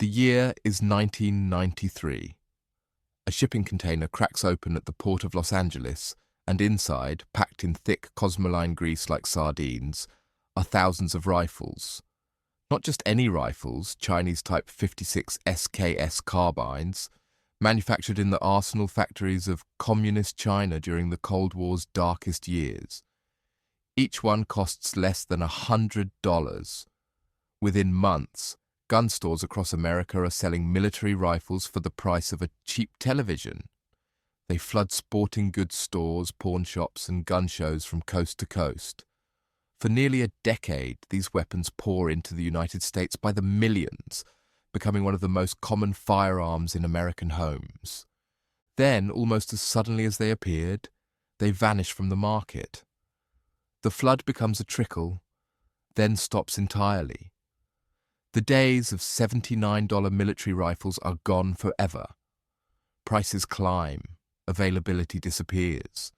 The year is 1993. A shipping container cracks open at the port of Los Angeles, and inside, packed in thick Cosmoline grease like sardines, are thousands of rifles. Not just any rifles, Chinese Type 56 SKS carbines, manufactured in the arsenal factories of communist China during the Cold War's darkest years. Each one costs less than $100. Within months, gun stores across America are selling military rifles for the price of a cheap television. They flood sporting goods stores, pawn shops, and gun shows from coast to coast. For nearly a decade, these weapons pour into the United States by the millions, becoming one of the most common firearms in American homes. Then, almost as suddenly as they appeared, they vanish from the market. The flood becomes a trickle, then stops entirely. The days of $79 military rifles are gone forever. Prices climb, availability disappears.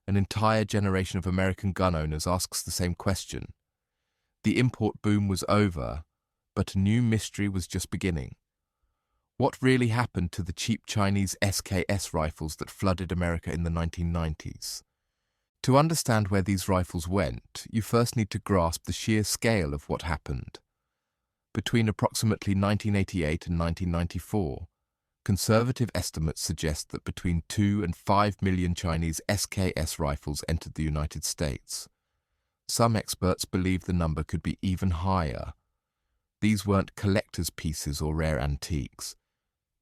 An entire generation of American gun owners asks the same question. The import boom was over, but a new mystery was just beginning. What really happened to the cheap Chinese SKS rifles that flooded America in the 1990s? To understand where these rifles went, you first need to grasp the sheer scale of what happened. Between approximately 1988 and 1994, conservative estimates suggest that between 2 and 5 million Chinese SKS rifles entered the United States. Some experts believe the number could be even higher. These weren't collector's pieces or rare antiques.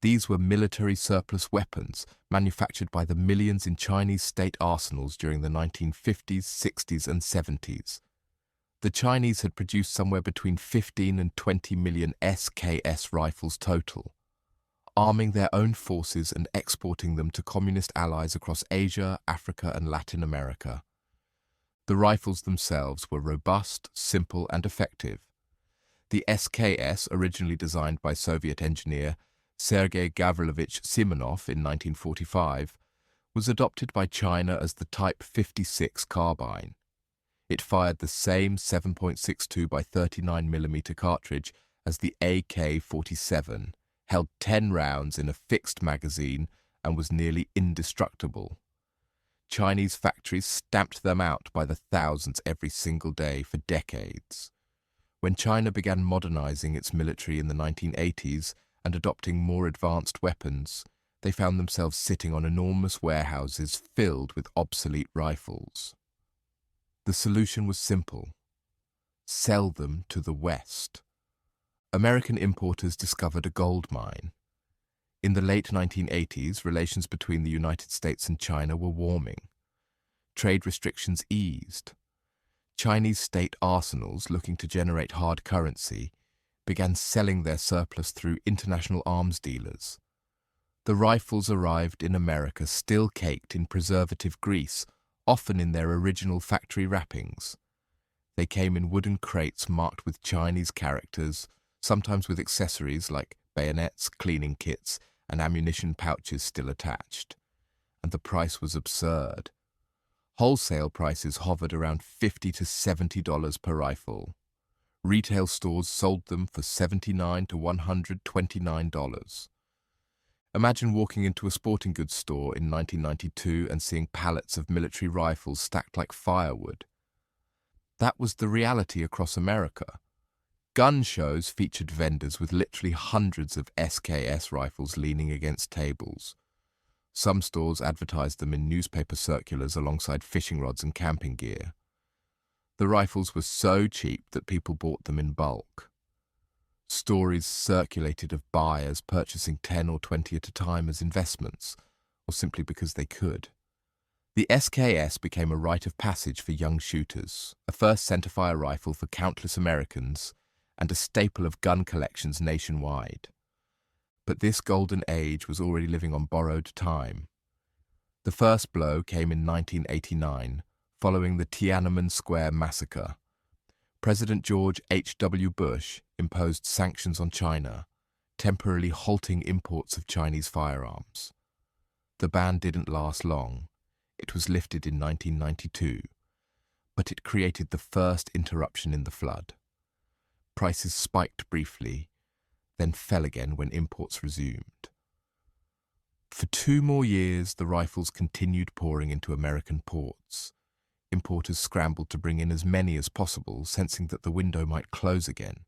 These were military surplus weapons manufactured by the millions in Chinese state arsenals during the 1950s, 60s, and 70s. The Chinese had produced somewhere between 15 and 20 million SKS rifles total, arming their own forces and exporting them to communist allies across Asia, Africa, and Latin America. The rifles themselves were robust, simple, and effective. The SKS, originally designed by Soviet engineer Sergei Gavrilovich Simonov in 1945, was adopted by China as the Type 56 carbine. It fired the same 7.62 by 39mm cartridge as the AK-47, held 10 rounds in a fixed magazine, and was nearly indestructible. Chinese factories stamped them out by the thousands every single day for decades. When China began modernizing its military in the 1980s and adopting more advanced weapons, they found themselves sitting on enormous warehouses filled with obsolete rifles. The solution was simple: sell them to the West. American importers discovered a gold mine. In the late 1980s, relations between the United States and China were warming. Trade restrictions eased. Chinese state arsenals, looking to generate hard currency, began selling their surplus through international arms dealers. The rifles arrived in America still caked in preservative grease, often in their original factory wrappings. They came in wooden crates marked with Chinese characters, sometimes with accessories like bayonets, cleaning kits, and ammunition pouches still attached. And the price was absurd. Wholesale prices hovered around $50 to $70 per rifle. Retail stores sold them for $79 to $129. Imagine walking into a sporting goods store in 1992 and seeing pallets of military rifles stacked like firewood. That was the reality across America. Gun shows featured vendors with literally hundreds of SKS rifles leaning against tables. Some stores advertised them in newspaper circulars alongside fishing rods and camping gear. The rifles were so cheap that people bought them in bulk. Stories circulated of buyers purchasing 10 or 20 at a time as investments, or simply because they could. The SKS became a rite of passage for young shooters, a first centerfire rifle for countless Americans, and a staple of gun collections nationwide. But this golden age was already living on borrowed time. The first blow came in 1989, following the Tiananmen Square massacre. President George H.W. Bush imposed sanctions on China, temporarily halting imports of Chinese firearms. The ban didn't last long. It was lifted in 1992, but it created the first interruption in the flood. Prices spiked briefly, then fell again when imports resumed. For 2 more years, the rifles continued pouring into American ports. Importers scrambled to bring in as many as possible, sensing that the window might close again.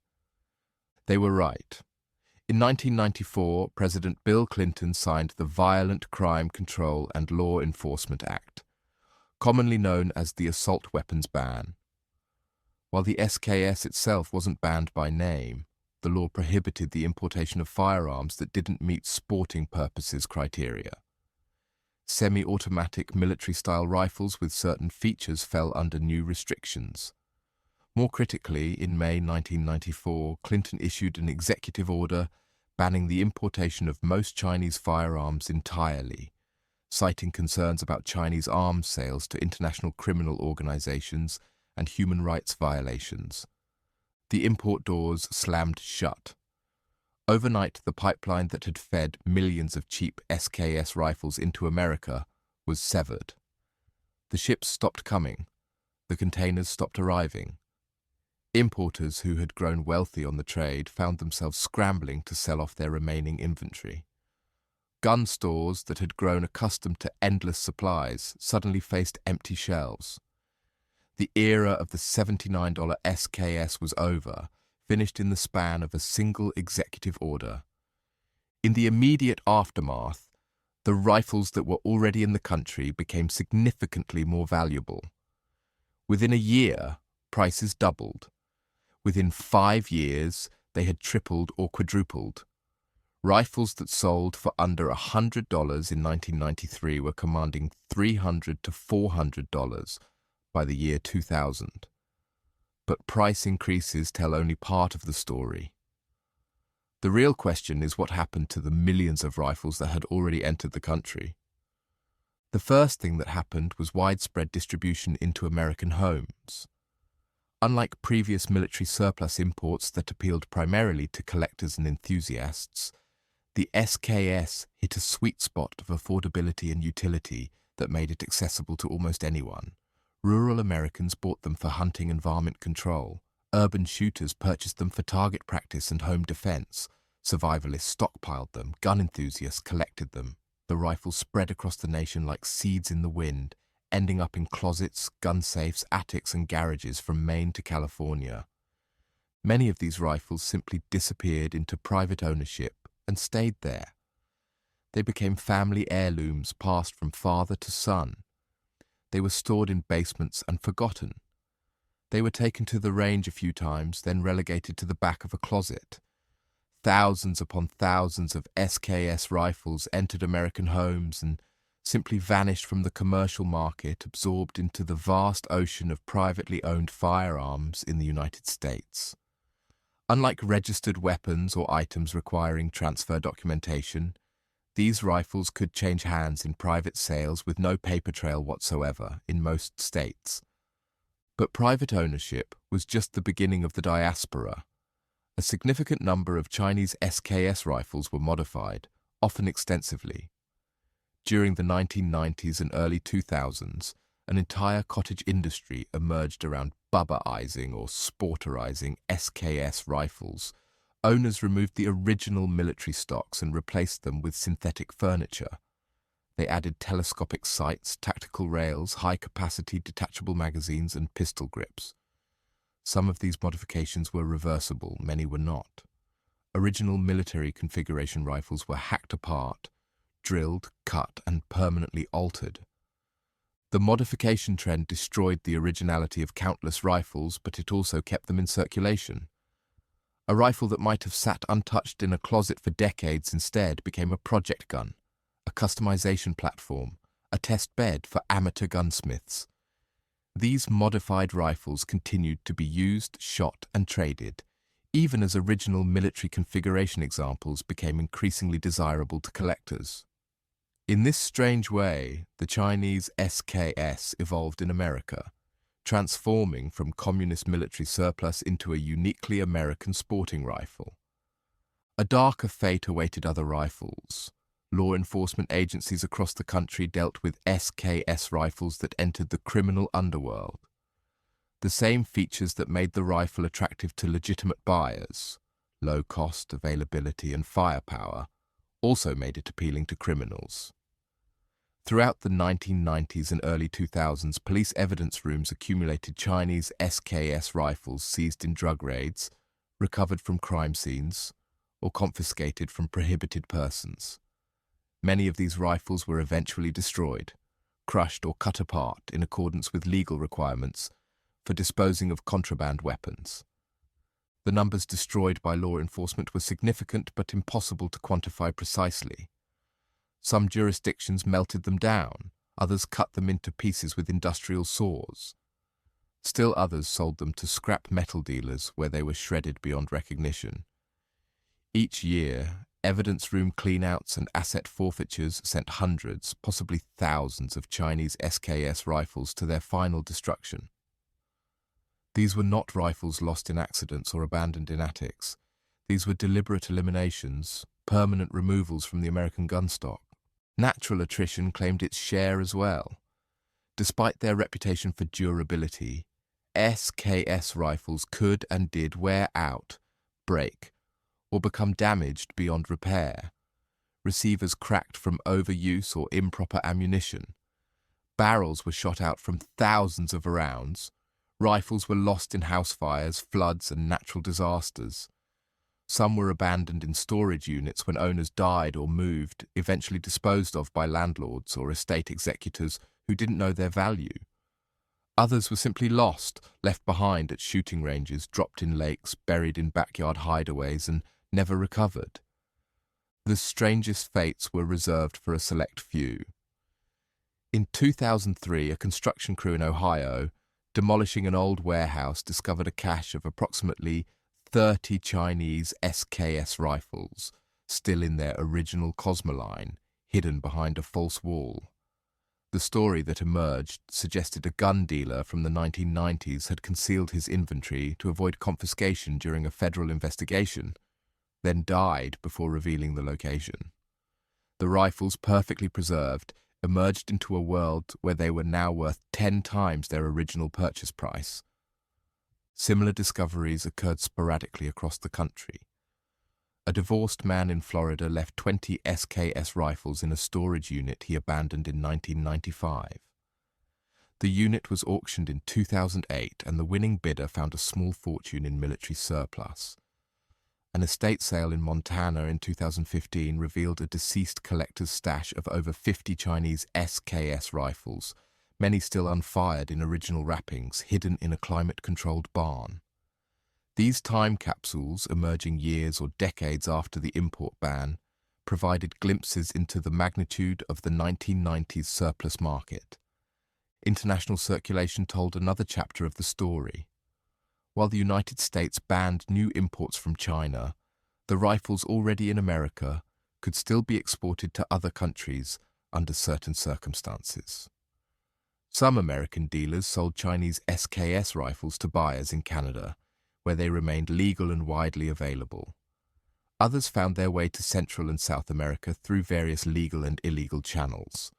They were right. In 1994, President Bill Clinton signed the Violent Crime Control and Law Enforcement Act, commonly known as the Assault Weapons Ban. While the SKS itself wasn't banned by name, the law prohibited the importation of firearms that didn't meet sporting purposes criteria. Semi-automatic military-style rifles with certain features fell under new restrictions. More critically, in May 1994, Clinton issued an executive order banning the importation of most Chinese firearms entirely, citing concerns about Chinese arms sales to international criminal organizations and human rights violations. The import doors slammed shut. Overnight, the pipeline that had fed millions of cheap SKS rifles into America was severed. The ships stopped coming. The containers stopped arriving. Importers who had grown wealthy on the trade found themselves scrambling to sell off their remaining inventory. Gun stores that had grown accustomed to endless supplies suddenly faced empty shelves. The era of the $79 SKS was over, finished in the span of a single executive order. In the immediate aftermath, the rifles that were already in the country became significantly more valuable. Within a year, prices doubled. Within 5 years, they had tripled or quadrupled. Rifles that sold for under $100 in 1993 were commanding $300 to $400 by the year 2000. But price increases tell only part of the story. The real question is what happened to the millions of rifles that had already entered the country. The first thing that happened was widespread distribution into American homes. Unlike previous military surplus imports that appealed primarily to collectors and enthusiasts, the SKS hit a sweet spot of affordability and utility that made it accessible to almost anyone. Rural Americans bought them for hunting and varmint control. Urban shooters purchased them for target practice and home defense. Survivalists stockpiled them. Gun enthusiasts collected them. The rifles spread across the nation like seeds in the wind, ending up in closets, gun safes, attics, and garages from Maine to California. Many of these rifles simply disappeared into private ownership and stayed there. They became family heirlooms passed from father to son. They were stored in basements and forgotten. They were taken to the range a few times, then relegated to the back of a closet. Thousands upon thousands of SKS rifles entered American homes and simply vanished from the commercial market, absorbed into the vast ocean of privately owned firearms in the United States. Unlike registered weapons or items requiring transfer documentation, these rifles could change hands in private sales with no paper trail whatsoever in most states. But private ownership was just the beginning of the diaspora. A significant number of Chinese SKS rifles were modified, often extensively. During the 1990s and early 2000s, an entire cottage industry emerged around Bubbaizing or sporterizing SKS rifles. Owners removed the original military stocks and replaced them with synthetic furniture. They added telescopic sights, tactical rails, high-capacity detachable magazines, and pistol grips. Some of these modifications were reversible, many were not. Original military configuration rifles were hacked apart, drilled, cut, and permanently altered. The modification trend destroyed the originality of countless rifles, but it also kept them in circulation. A rifle that might have sat untouched in a closet for decades instead became a project gun, a customization platform, a test bed for amateur gunsmiths. These modified rifles continued to be used, shot, and traded, even as original military configuration examples became increasingly desirable to collectors. In this strange way, the Chinese SKS evolved in America, transforming from communist military surplus into a uniquely American sporting rifle. A darker fate awaited other rifles. Law enforcement agencies across the country dealt with SKS rifles that entered the criminal underworld. The same features that made the rifle attractive to legitimate buyers: Low cost, availability, and firepower also made it appealing to criminals. Throughout the 1990s and early 2000s, police evidence rooms accumulated Chinese SKS rifles seized in drug raids, recovered from crime scenes, or confiscated from prohibited persons. Many of these rifles were eventually destroyed, crushed or cut apart in accordance with legal requirements for disposing of contraband weapons. The numbers destroyed by law enforcement were significant but impossible to quantify precisely. Some jurisdictions melted them down, others cut them into pieces with industrial saws. Still others sold them to scrap metal dealers where they were shredded beyond recognition. Each year, evidence room cleanouts and asset forfeitures sent hundreds, possibly thousands of Chinese SKS rifles to their final destruction. These were not rifles lost in accidents or abandoned in attics. These were deliberate eliminations, permanent removals from the American gun stock. Natural attrition claimed its share as well. Despite their reputation for durability, SKS rifles could and did wear out, break, or become damaged beyond repair. Receivers cracked from overuse or improper ammunition. Barrels were shot out from thousands of rounds. Rifles were lost in house fires, floods, and natural disasters. Some were abandoned in storage units when owners died or moved, eventually disposed of by landlords or estate executors who didn't know their value. Others were simply lost, left behind at shooting ranges, dropped in lakes, buried in backyard hideaways, and never recovered. The strangest fates were reserved for a select few. In 2003, a construction crew in Ohio, demolishing an old warehouse, discovered a cache of approximately 30 Chinese SKS rifles, still in their original Cosmoline, hidden behind a false wall. The story that emerged suggested a gun dealer from the 1990s had concealed his inventory to avoid confiscation during a federal investigation, then died before revealing the location. The rifles, perfectly preserved, emerged into a world where they were now worth 10 times their original purchase price. Similar discoveries occurred sporadically across the country. A divorced man in Florida left 20 SKS rifles in a storage unit he abandoned in 1995. The unit was auctioned in 2008 and the winning bidder found a small fortune in military surplus. An estate sale in Montana in 2015 revealed a deceased collector's stash of over 50 Chinese SKS rifles, many still unfired in original wrappings, hidden in a climate-controlled barn. These time capsules, emerging years or decades after the import ban, provided glimpses into the magnitude of the 1990s surplus market. International circulation told another chapter of the story. While the United States banned new imports from China, the rifles already in America could still be exported to other countries under certain circumstances. Some American dealers sold Chinese SKS rifles to buyers in Canada, where they remained legal and widely available. Others found their way to Central and South America through various legal and illegal channels.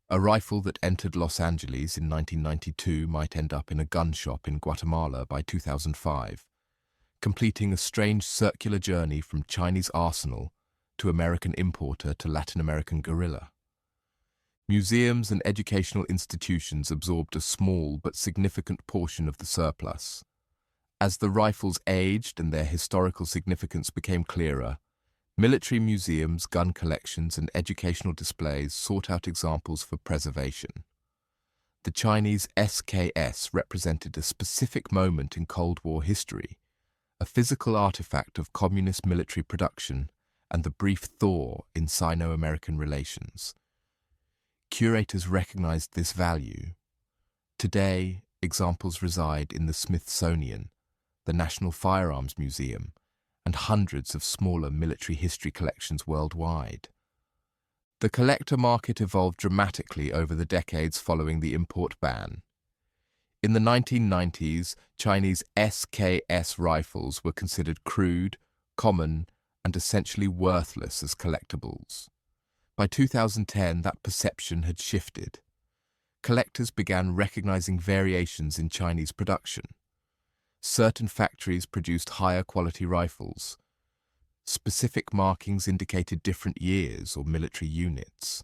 A rifle that entered Los Angeles in 1992 might end up in a gun shop in Guatemala by 2005, completing a strange circular journey from Chinese arsenal to American importer to Latin American guerrilla. Museums and educational institutions absorbed a small but significant portion of the surplus. As the rifles aged and their historical significance became clearer, military museums, gun collections, and educational displays sought out examples for preservation. The Chinese SKS represented a specific moment in Cold War history, a physical artifact of communist military production and the brief thaw in Sino-American relations. Curators recognized this value. Today, examples reside in the Smithsonian, the National Firearms Museum, and hundreds of smaller military history collections worldwide. The collector market evolved dramatically over the decades following the import ban. In the 1990s, Chinese SKS rifles were considered crude, common, and essentially worthless as collectibles. By 2010, that perception had shifted. Collectors began recognizing variations in Chinese production. Certain factories produced higher quality rifles, Specific markings indicated different years or military units.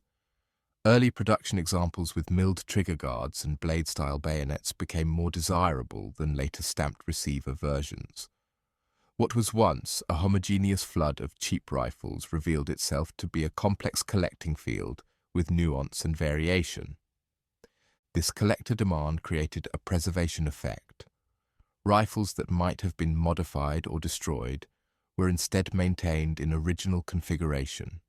Early production examples with milled trigger guards and blade-style bayonets became more desirable than later stamped receiver versions. What was once a homogeneous flood of cheap rifles revealed itself to be a complex collecting field with nuance and variation. This collector demand created a preservation effect. Rifles that might have been modified or destroyed were instead maintained in original configuration.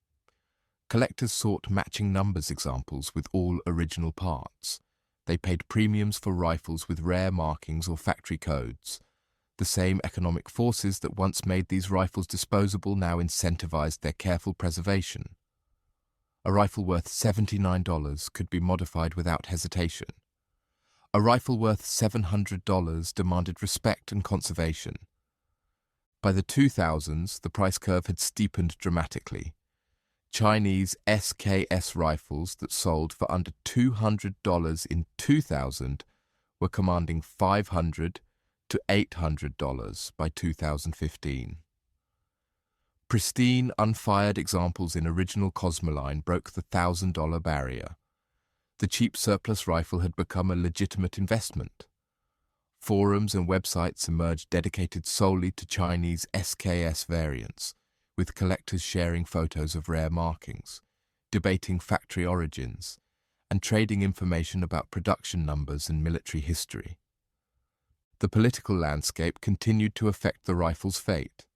Collectors sought matching numbers examples with all original parts. They paid premiums for rifles with rare markings or factory codes. The same economic forces that once made these rifles disposable now incentivized their careful preservation. A rifle worth $79 could be modified without hesitation. A rifle worth $700 demanded respect and conservation. By the 2000s, the price curve had steepened dramatically. Chinese SKS rifles that sold for under $200 in 2000 were commanding $500 to $800 by 2015. Pristine, unfired examples in original Cosmoline broke the $1,000 barrier. The cheap surplus rifle had become a legitimate investment. Forums and websites emerged dedicated solely to Chinese SKS variants, with collectors sharing photos of rare markings, debating factory origins, and trading information about production numbers and military history. The political landscape continued to affect the rifle's fate.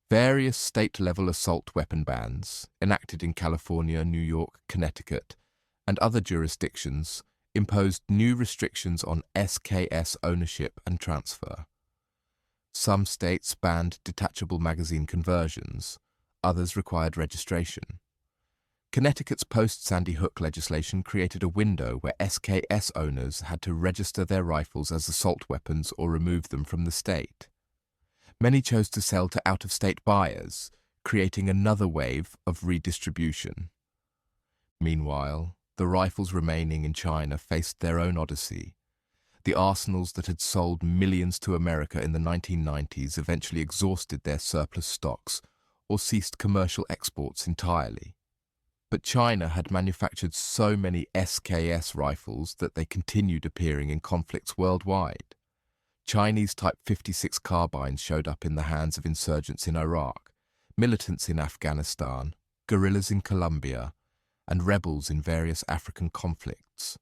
Various state-level assault weapon bans, enacted in California, New York, Connecticut, and other jurisdictions, imposed new restrictions on SKS ownership and transfer. Some states banned detachable magazine conversions, others required registration. Connecticut's post-Sandy Hook legislation created a window where SKS owners had to register their rifles as assault weapons or remove them from the state. Many chose to sell to out-of-state buyers, creating another wave of redistribution. Meanwhile, the rifles remaining in China faced their own odyssey. The arsenals that had sold millions to America in the 1990s eventually exhausted their surplus stocks or ceased commercial exports entirely. But China had manufactured so many SKS rifles that they continued appearing in conflicts worldwide. Chinese Type 56 carbines showed up in the hands of insurgents in Iraq, militants in Afghanistan, guerrillas in Colombia, and rebels in various African conflicts.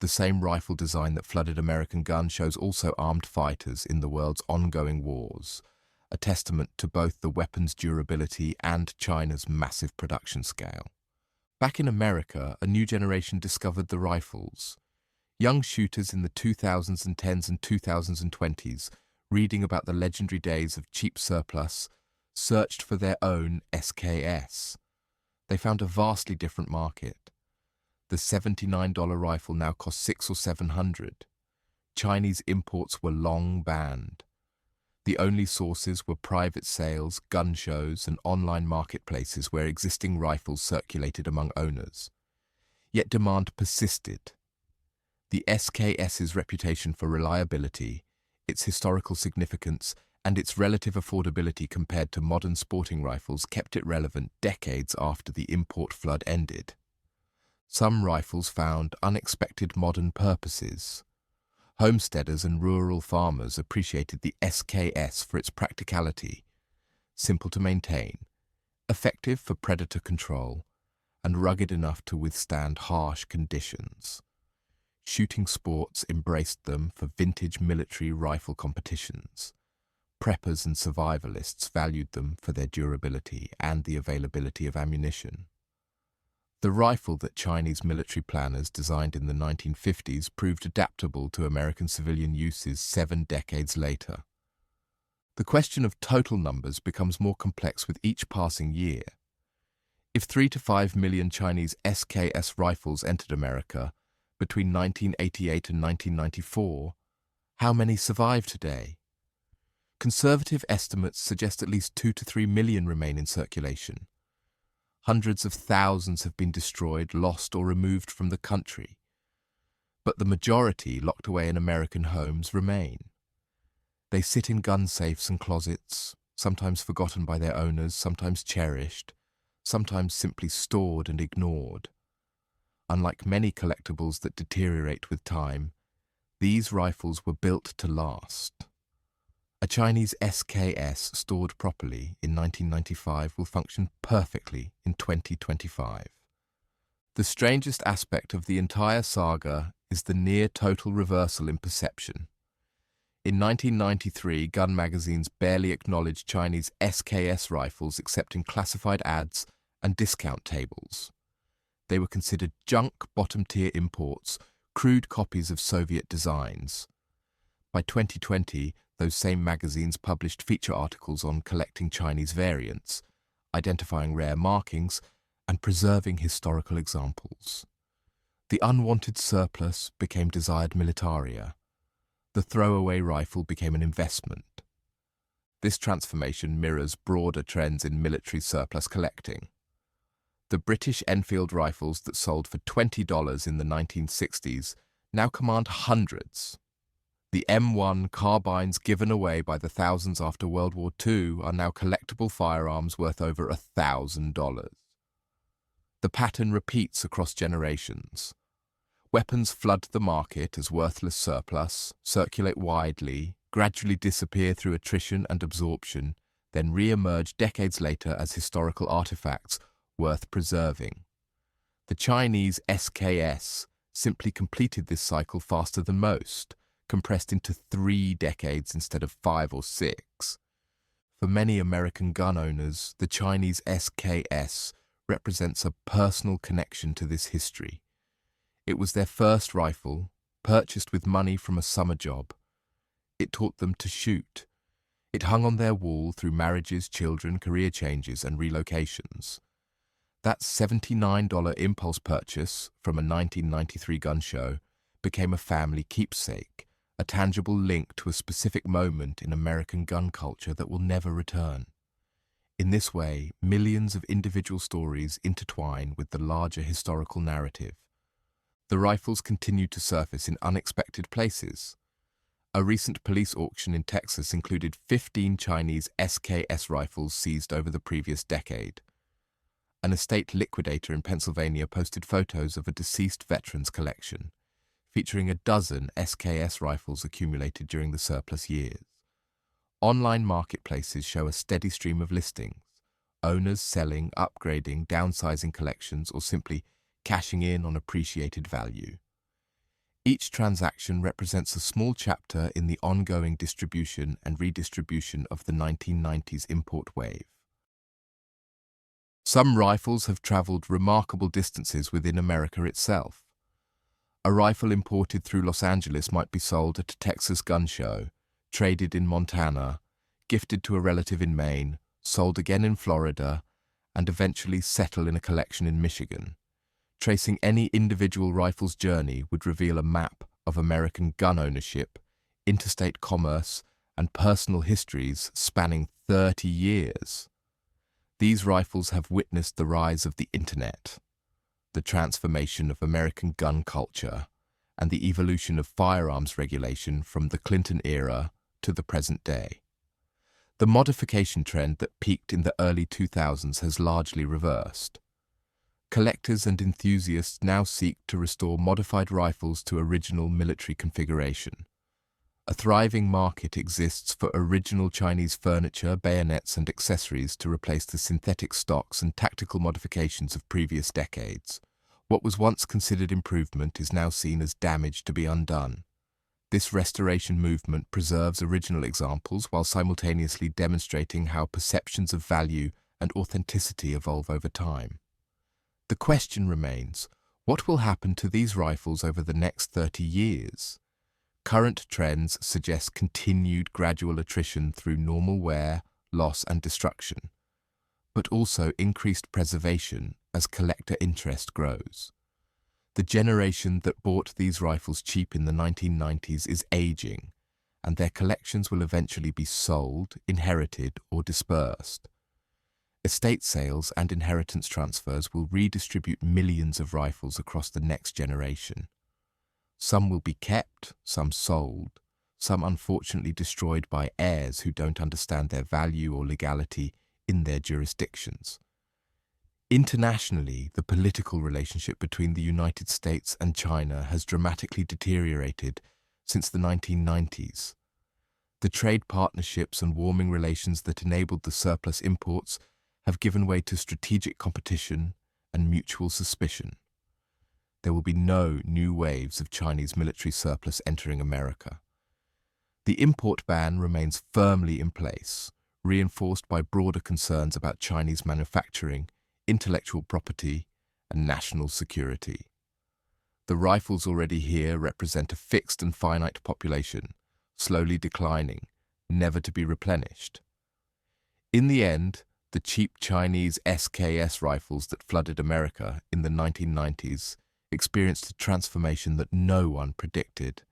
The same rifle design that flooded American gun shows also armed fighters in the world's ongoing wars, a testament to both the weapon's durability and China's massive production scale. Back in America, a new generation discovered the rifles. Young shooters in the 2010s and 2020s, reading about the legendary days of cheap surplus, searched for their own SKS. They found a vastly different market. The $79 rifle now cost $600 or $700. Chinese imports were long banned. The only sources were private sales, gun shows, and online marketplaces where existing rifles circulated among owners. Yet demand persisted. The SKS's reputation for reliability, its historical significance, and its relative affordability compared to modern sporting rifles kept it relevant decades after the import flood ended. Some rifles found unexpected modern purposes. Homesteaders and rural farmers appreciated the SKS for its practicality, simple to maintain, effective for predator control, and rugged enough to withstand harsh conditions. Shooting sports embraced them for vintage military rifle competitions. Preppers and survivalists valued them for their durability and the availability of ammunition. The rifle that Chinese military planners designed in the 1950s proved adaptable to American civilian uses 7 decades later. The question of total numbers becomes more complex with each passing year. If 3 to 5 million Chinese SKS rifles entered America between 1988 and 1994, how many survive today? Conservative estimates suggest at least 2 to 3 million remain in circulation. Hundreds of thousands have been destroyed, lost, or removed from the country. But the majority locked away in American homes remain. They sit in gun safes and closets, sometimes forgotten by their owners, sometimes cherished, sometimes simply stored and ignored. Unlike many collectibles that deteriorate with time, these rifles were built to last. A Chinese SKS stored properly in 1995 will function perfectly in 2025. The strangest aspect of the entire saga is the near-total reversal in perception. In 1993, gun magazines barely acknowledged Chinese SKS rifles except in classified ads and discount tables. They were considered junk bottom-tier imports, crude copies of Soviet designs. By 2020, those same magazines published feature articles on collecting Chinese variants, identifying rare markings, and preserving historical examples. The unwanted surplus became desired militaria. The throwaway rifle became an investment. This transformation mirrors broader trends in military surplus collecting. The British Enfield rifles that sold for $20 in the 1960s now command hundreds. The M1 carbines given away by the thousands after World War II are now collectible firearms worth over $1,000. The pattern repeats across generations. Weapons flood the market as worthless surplus, circulate widely, gradually disappear through attrition and absorption, then re-emerge decades later as historical artifacts worth preserving. The Chinese SKS simply completed this cycle faster than most, compressed into 3 decades instead of 5 or 6. For many American gun owners, the Chinese SKS represents a personal connection to this history. It was their first rifle, purchased with money from a summer job. It taught them to shoot. It hung on their wall through marriages, children, career changes, and relocations. That $79 impulse purchase from a 1993 gun show became a family keepsake, a tangible link to a specific moment in American gun culture that will never return. In this way, millions of individual stories intertwine with the larger historical narrative. The rifles continue to surface in unexpected places. A recent police auction in Texas included 15 Chinese SKS rifles seized over the previous decade. An estate liquidator in Pennsylvania posted photos of a deceased veteran's collection, featuring a dozen SKS rifles accumulated during the surplus years. Online marketplaces show a steady stream of listings, owners selling, upgrading, downsizing collections, or simply cashing in on appreciated value. Each transaction represents a small chapter in the ongoing distribution and redistribution of the 1990s import wave. Some rifles have traveled remarkable distances within America itself. A rifle imported through Los Angeles might be sold at a Texas gun show, traded in Montana, gifted to a relative in Maine, sold again in Florida, and eventually settle in a collection in Michigan. Tracing any individual rifle's journey would reveal a map of American gun ownership, interstate commerce, and personal histories spanning 30 years. These rifles have witnessed the rise of the Internet, the transformation of American gun culture, and the evolution of firearms regulation from the Clinton era to the present day. The modification trend that peaked in the early 2000s has largely reversed. Collectors and enthusiasts now seek to restore modified rifles to original military configuration. A thriving market exists for original Chinese furniture, bayonets, and accessories to replace the synthetic stocks and tactical modifications of previous decades. What was once considered improvement is now seen as damage to be undone. This restoration movement preserves original examples while simultaneously demonstrating how perceptions of value and authenticity evolve over time. The question remains, what will happen to these rifles over the next 30 years? Current trends suggest continued gradual attrition through normal wear, loss, and destruction, but also increased preservation as collector interest grows. The generation that bought these rifles cheap in the 1990s is aging, and their collections will eventually be sold, inherited, or dispersed. Estate sales and inheritance transfers will redistribute millions of rifles across the next generation. Some will be kept, some sold, some unfortunately destroyed by heirs who don't understand their value or legality in their jurisdictions. Internationally, the political relationship between the United States and China has dramatically deteriorated since the 1990s. The trade partnerships and warming relations that enabled the surplus imports have given way to strategic competition and mutual suspicion. There will be no new waves of Chinese military surplus entering America. The import ban remains firmly in place, reinforced by broader concerns about Chinese manufacturing, intellectual property, and national security. The rifles already here represent a fixed and finite population, slowly declining, never to be replenished. In the end, the cheap Chinese SKS rifles that flooded America in the 1990s experienced a transformation that no one predicted.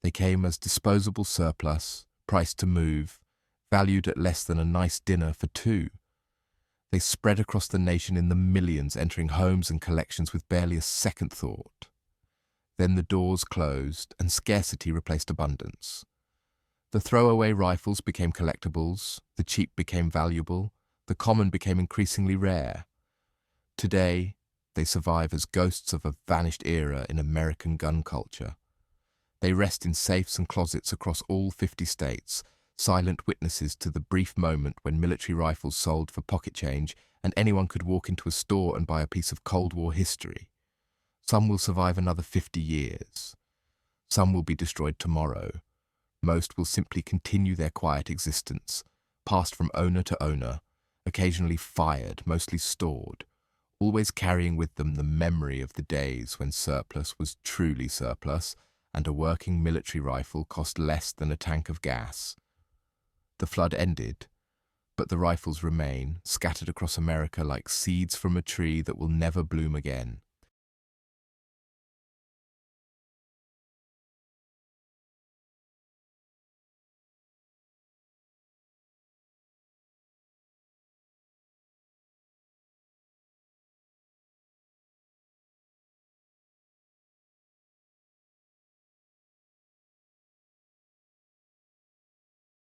They came as disposable surplus, priced to move, valued at less than a nice dinner for two. They spread across the nation in the millions, entering homes and collections with barely a second thought. Then the doors closed and scarcity replaced abundance. The throwaway rifles became collectibles, the cheap became valuable, the common became increasingly rare. Today, they survive as ghosts of a vanished era in American gun culture. They rest in safes and closets across all 50 states, silent witnesses to the brief moment when military rifles sold for pocket change and anyone could walk into a store and buy a piece of Cold War history. Some will survive another 50 years. Some will be destroyed tomorrow. Most will simply continue their quiet existence, passed from owner to owner, occasionally fired, mostly stored, always carrying with them the memory of the days when surplus was truly surplus and a working military rifle cost less than a tank of gas. The flood ended, but the rifles remain, scattered across America like seeds from a tree that will never bloom again.